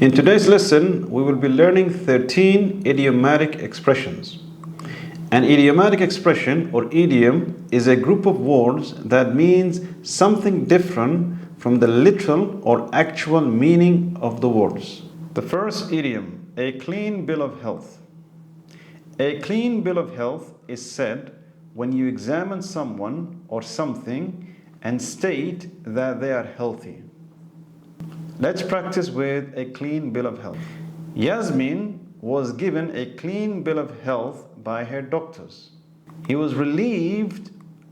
In today's lesson, we will be learning 13 idiomatic expressions. An idiomatic expression or idiom is a group of words that means something different from the literal or actual meaning of the words. The first idiom, a clean bill of health. A clean bill of health is said when you examine someone or something and state that they are healthy. Let's practice with a clean bill of health. Yasmin was given a clean bill of health by her doctors. He was relieved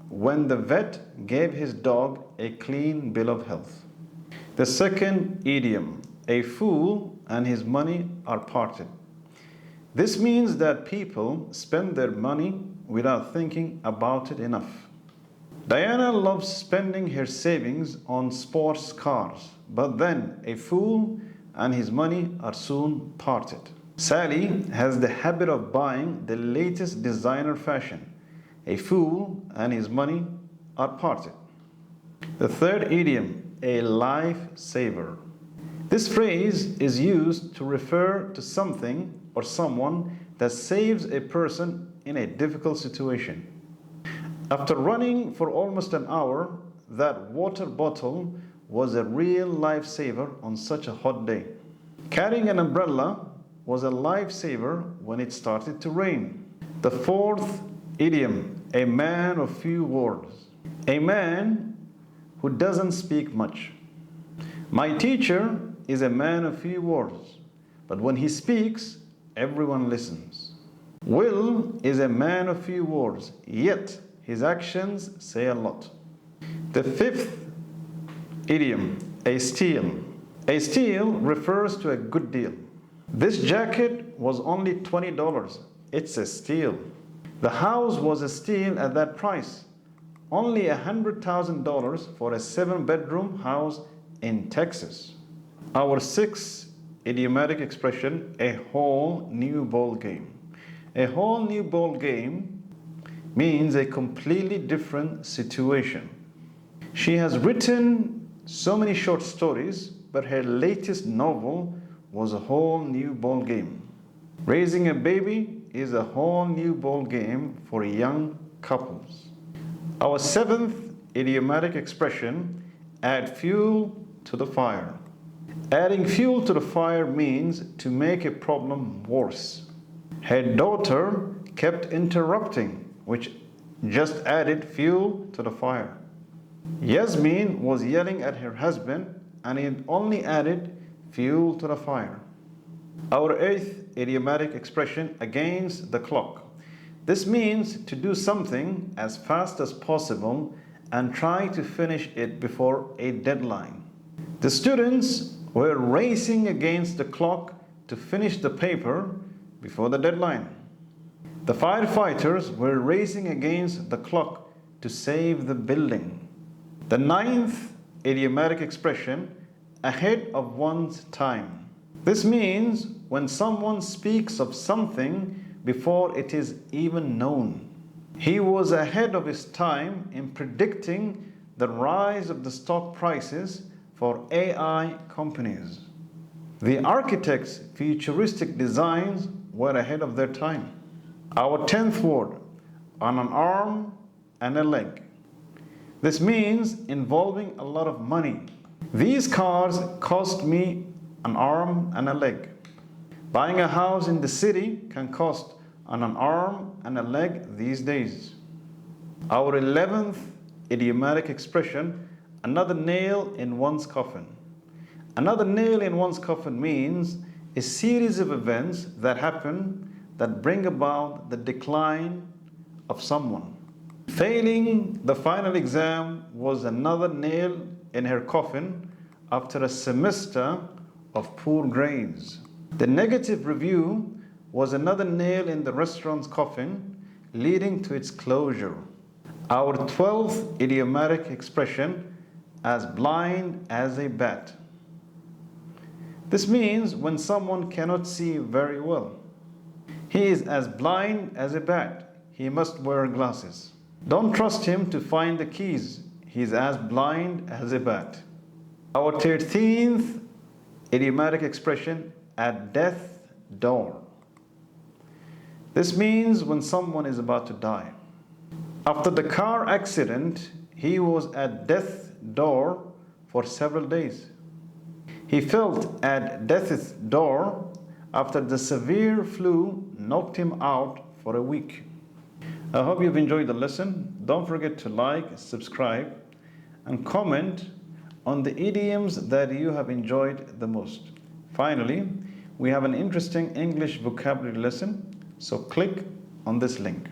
when the vet gave his dog a clean bill of health. The second idiom, a fool and his money are parted. This means that people spend their money without thinking about it enough. Diana loves spending her savings on sports cars, but then a fool and his money are soon parted. Sally has the habit of buying the latest designer fashion. A fool and his money are parted. The third idiom, a lifesaver. This phrase is used to refer to something or someone that saves a person in a difficult situation. After running for almost an hour, that water bottle was a real lifesaver on such a hot day. Carrying an umbrella was a lifesaver when it started to rain. The fourth idiom, a man of few words. A man who doesn't speak much. My teacher is a man of few words, but when he speaks, everyone listens. Will is a man of few words, yet his actions say a lot. The fifth idiom, a steal. A steal refers to a good deal. This jacket was only $20. It's a steal. The house was a steal at that price. Only $100,000 for a 7-bedroom house in Texas. Our sixth idiomatic expression, a whole new ball game. A whole new ball game means a completely different situation. She has written so many short stories, but her latest novel was a whole new ball game. Raising a baby is a whole new ball game for young couples. Our seventh idiomatic expression, add fuel to the fire. Adding fuel to the fire means to make a problem worse. Her daughter kept interrupting, which just added fuel to the fire. Yasmin was yelling at her husband, and it only added fuel to the fire. Our eighth idiomatic expression, against the clock. This means to do something as fast as possible and try to finish it before a deadline. The students were racing against the clock to finish the paper before the deadline. The firefighters were racing against the clock to save the building. The ninth idiomatic expression, ahead of one's time. This means when someone speaks of something before it is even known. He was ahead of his time in predicting the rise of the stock prices for AI companies. The architects' futuristic designs were ahead of their time. Our 10th word, on an arm and a leg. This means involving a lot of money. These cars cost me an arm and a leg. Buying a house in the city can cost on an arm and a leg these days. Our 11th idiomatic expression, another nail in one's coffin. Another nail in one's coffin means a series of events that happen that bring about the decline of someone. Failing the final exam was another nail in her coffin after a semester of poor grades. The negative review was another nail in the restaurant's coffin, leading to its closure. Our 12th idiomatic expression, as blind as a bat. This means when someone cannot see very well. He is as blind as a bat. He must wear glasses. Don't trust him to find the keys. He is as blind as a bat. Our 13th Idiomatic expression, at death's door. This means when someone is about to die. After the car accident, he was at death's door for several days. He felt at death's door after the severe flu knocked him out for a week. I hope you've enjoyed the lesson. Don't forget to like, subscribe, and comment on the idioms that you have enjoyed the most. Finally, we have an interesting English vocabulary lesson, so click on this link.